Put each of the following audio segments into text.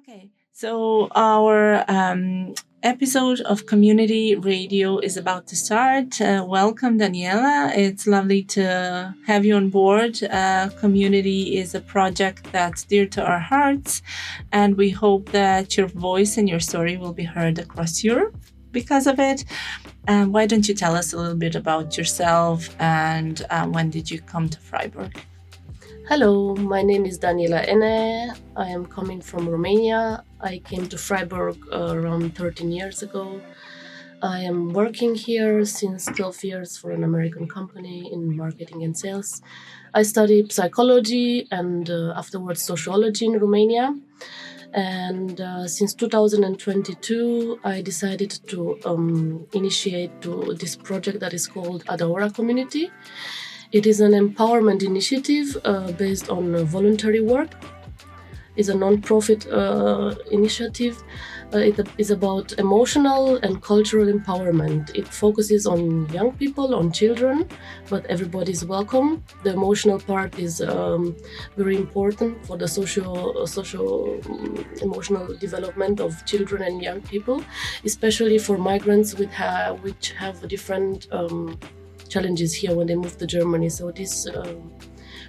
Okay, so our episode of Community Radio is about to start. Welcome, Daniela. It's lovely to have you on board. Community is a project that's dear to our hearts, and we hope that your voice and your story will be heard across Europe because of it. Why don't you tell us a little bit about yourself and when did you come to Freiburg? Hello, my name is Daniela Eneh. I am coming from Romania. I came to Freiburg around 13 years ago. I am working here since 12 years for an American company in marketing and sales. I studied psychology and afterwards sociology in Romania. And since 2022, I decided to initiate this project that is called ADAORA Community. It is an empowerment initiative based on voluntary work. It's a non-profit initiative. It is about emotional and cultural empowerment. It focuses on young people, on children, but everybody is welcome. The emotional part is very important for the social emotional development of children and young people, especially for migrants which have different challenges here when they move to Germany. So this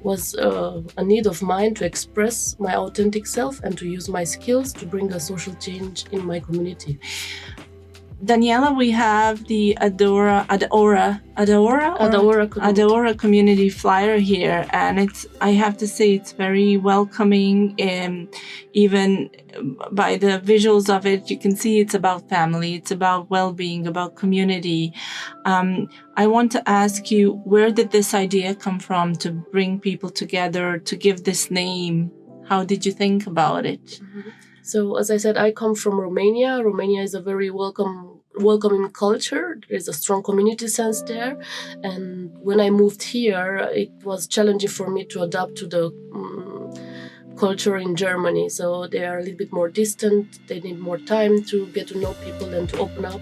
was a need of mine to express my authentic self and to use my skills to bring a social change in my community. Daniela, we have the ADAORA Community flyer here, and I have to say it's very welcoming. Even by the visuals of it, you can see it's about family, it's about well-being, about community. I want to ask you, where did this idea come from to bring people together, to give this name? How did you think about it? Mm-hmm. So, as I said, I come from Romania. Romania is a very welcoming culture. There is a strong community sense there. And when I moved here, it was challenging for me to adapt to the culture in Germany. So they are a little bit more distant. They need more time to get to know people and to open up.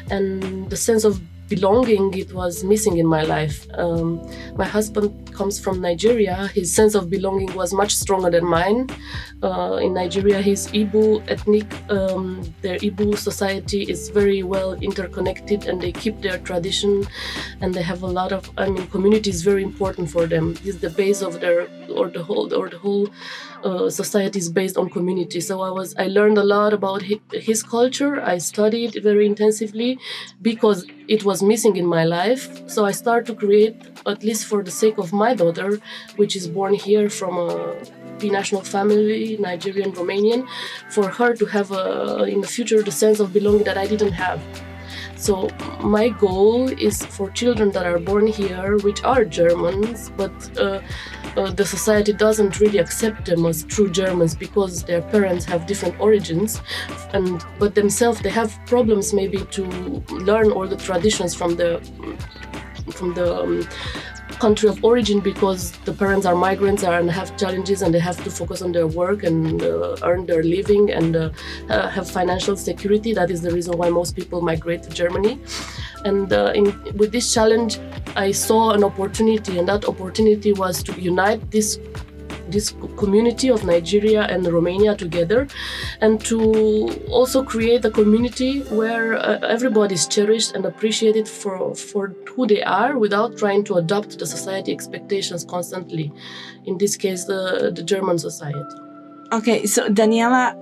And the sense of belonging, it was missing in my life. My husband comes from Nigeria. His sense of belonging was much stronger than mine. In Nigeria, he's Igbo ethnic. Their Igbo society is very well interconnected, and they keep their tradition, and they have a lot of. Community is very important for them. It's the base of the whole society is based on community. So I learned a lot about his culture. I studied very intensively because it was missing in my life. So I started to create, at least for the sake of my daughter, which is born here from a binational family, Nigerian, Romanian, for her to have in the future the sense of belonging that I didn't have. So my goal is for children that are born here, which are Germans, but the society doesn't really accept them as true Germans because their parents have different origins, but themselves they have problems maybe to learn all the traditions from the country of origin because the parents are migrants and have challenges, and they have to focus on their work and earn their living and have financial security. That is the reason why most people migrate to Germany. And with this challenge, I saw an opportunity, and that opportunity was to unite this community of Nigeria and Romania together, and to also create a community where everybody is cherished and appreciated for who they are without trying to adapt the society expectations constantly. In this case, the German society. Okay, so Daniela,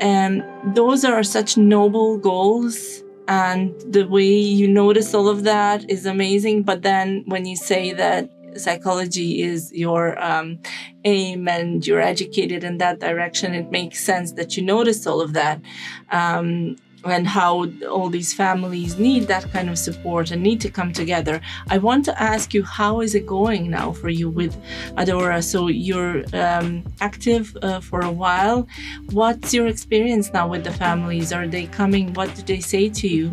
those are such noble goals, and the way you notice all of that is amazing. But then when you say that psychology is your aim and you're educated in that direction, it makes sense that you notice all of that and how all these families need that kind of support and need to come together. I want to ask you, how is it going now for you with ADAORA? So you're active for a while. What's your experience now with the families? Are they coming? What do they say to you?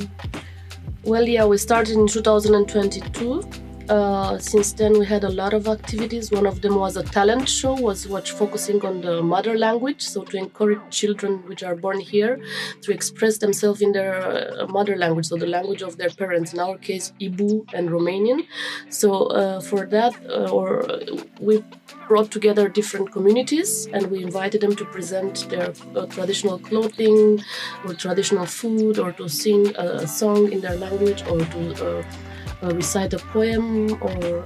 Well, yeah, we started in 2022. Since then, we had a lot of activities. One of them was a talent show, was focusing on the mother language, so to encourage children which are born here to express themselves in their mother language, so the language of their parents, in our case, Ibu and Romanian. So for that, we brought together different communities and we invited them to present their traditional clothing or traditional food, or to sing a song in their language, or to recite a poem,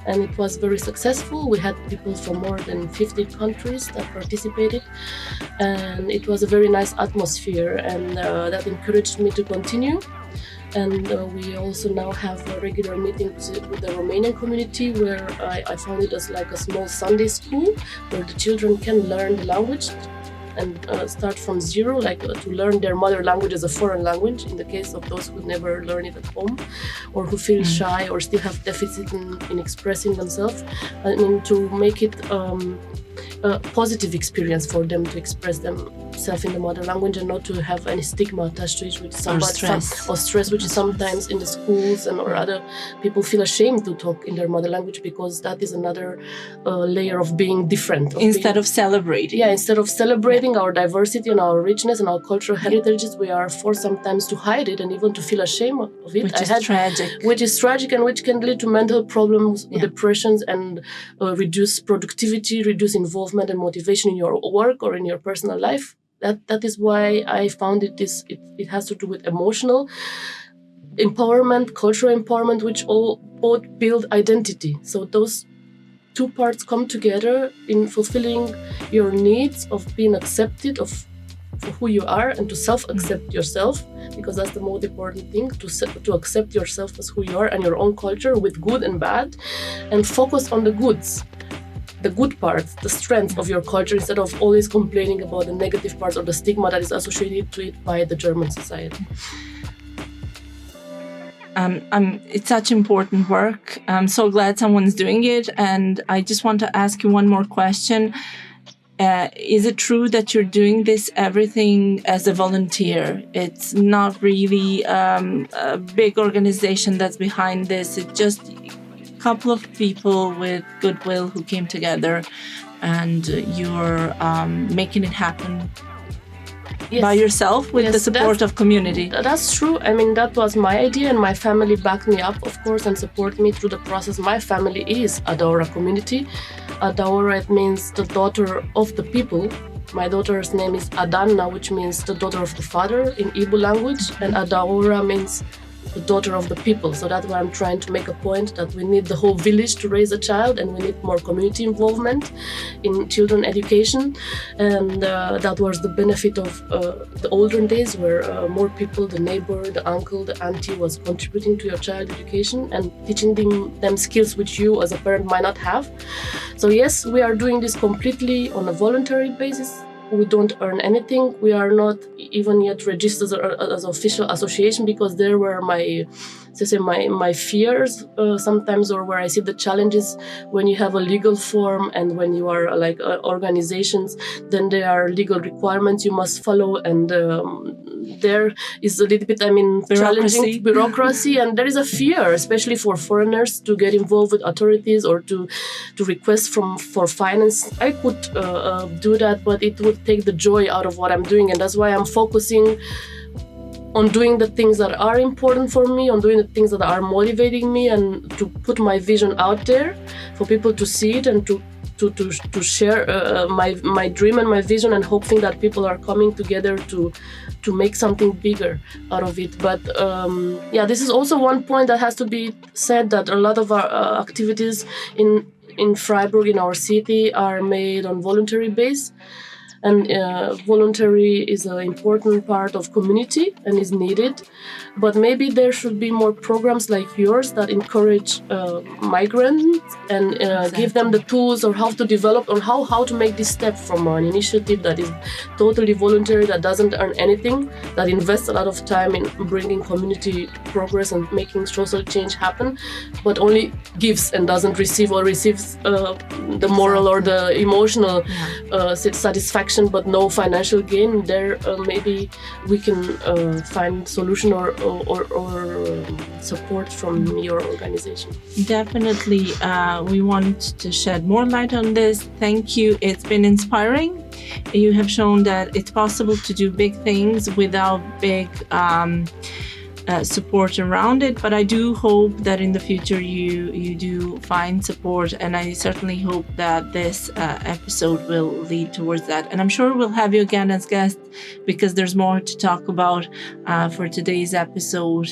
and it was very successful. We had people from more than 50 countries that participated, and it was a very nice atmosphere, and that encouraged me to continue. And we also now have regular meetings with the Romanian community, where I found it as like a small Sunday school where the children can learn the language and start from zero, to learn their mother language as a foreign language, in the case of those who never learn it at home, or who feel shy or still have deficit in expressing themselves. I mean, to make it a positive experience for them to express themselves in the mother language, and not to have any stigma attached to it, which or stress, which is sometimes in the schools or other people feel ashamed to talk in their mother language, because that is another layer of being different. Instead of celebrating. Yeah, instead of celebrating our diversity and our richness and our cultural heritages, we are forced sometimes to hide it and even to feel ashamed of it. Which is tragic. Which is tragic, and which can lead to mental problems, depressions, and reduce productivity, reduce involvement and motivation in your work or in your personal life. That is why I found it has to do with emotional empowerment, cultural empowerment, which both build identity. So those two parts come together in fulfilling your needs of being accepted for who you are, and to self-accept yourself, because that's the most important thing, to accept yourself as who you are and your own culture, with good and bad, and focus on the goods, the good parts, the strengths of your culture, instead of always complaining about the negative parts or the stigma that is associated to it by the German society. It's such important work. I'm so glad someone's doing it. And I just want to ask you one more question. Is it true that you're doing everything as a volunteer? It's not really a big organization that's behind this. It's just a couple of people with goodwill who came together, and you're making it happen by yourself with the support of community. That's true. I mean, that was my idea, and my family backed me up, of course, and support me through the process. My family is ADAORA Community. ADAORA, it means the daughter of the people. My daughter's name is Adanna, which means the daughter of the father in Ibu language, and ADAORA means the daughter of the people. So that's why I'm trying to make a point that we need the whole village to raise a child, and we need more community involvement in children education. And that was the benefit of the olden days, where more people, the neighbor, the uncle, the auntie, was contributing to your child education and teaching them skills which you as a parent might not have. So yes, we are doing this completely on a voluntary basis. We don't earn anything. We are not even yet registered as an official association, because there were my fears sometimes, or where I see the challenges when you have a legal form and when you are organizations, then there are legal requirements you must follow, and there is a little bit, challenging bureaucracy, and there is a fear, especially for foreigners, to get involved with authorities or to request for finance. I could do that, but it would take the joy out of what I'm doing, and that's why I'm focusing on doing the things that are important for me, on doing the things that are motivating me, and to put my vision out there for people to see it, and to share my dream and my vision, and hoping that people are coming together to make something bigger out of it. But this is also one point that has to be said, that a lot of our activities in Freiburg, in our city, are made on voluntary base. And voluntary is an important part of community and is needed. But maybe there should be more programs like yours that encourage migrants and give them the tools or how to develop, or how to make this step from an initiative that is totally voluntary, that doesn't earn anything, that invests a lot of time in bringing community progress and making social change happen, but only gives and doesn't receive, or receives the moral or the emotional satisfaction action but no financial gain, there maybe we can find solution or support from your organization. Definitely, we want to shed more light on this. Thank you. It's been inspiring. You have shown that it's possible to do big things without big support around it, but I do hope that in the future you do find support, and I certainly hope that this episode will lead towards that. And I'm sure we'll have you again as guest, because there's more to talk about for today's episode.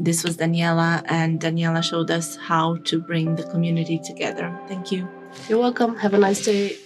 This was Daniela, and Daniela showed us how to bring the community together. Thank you. You're welcome. Have a nice day.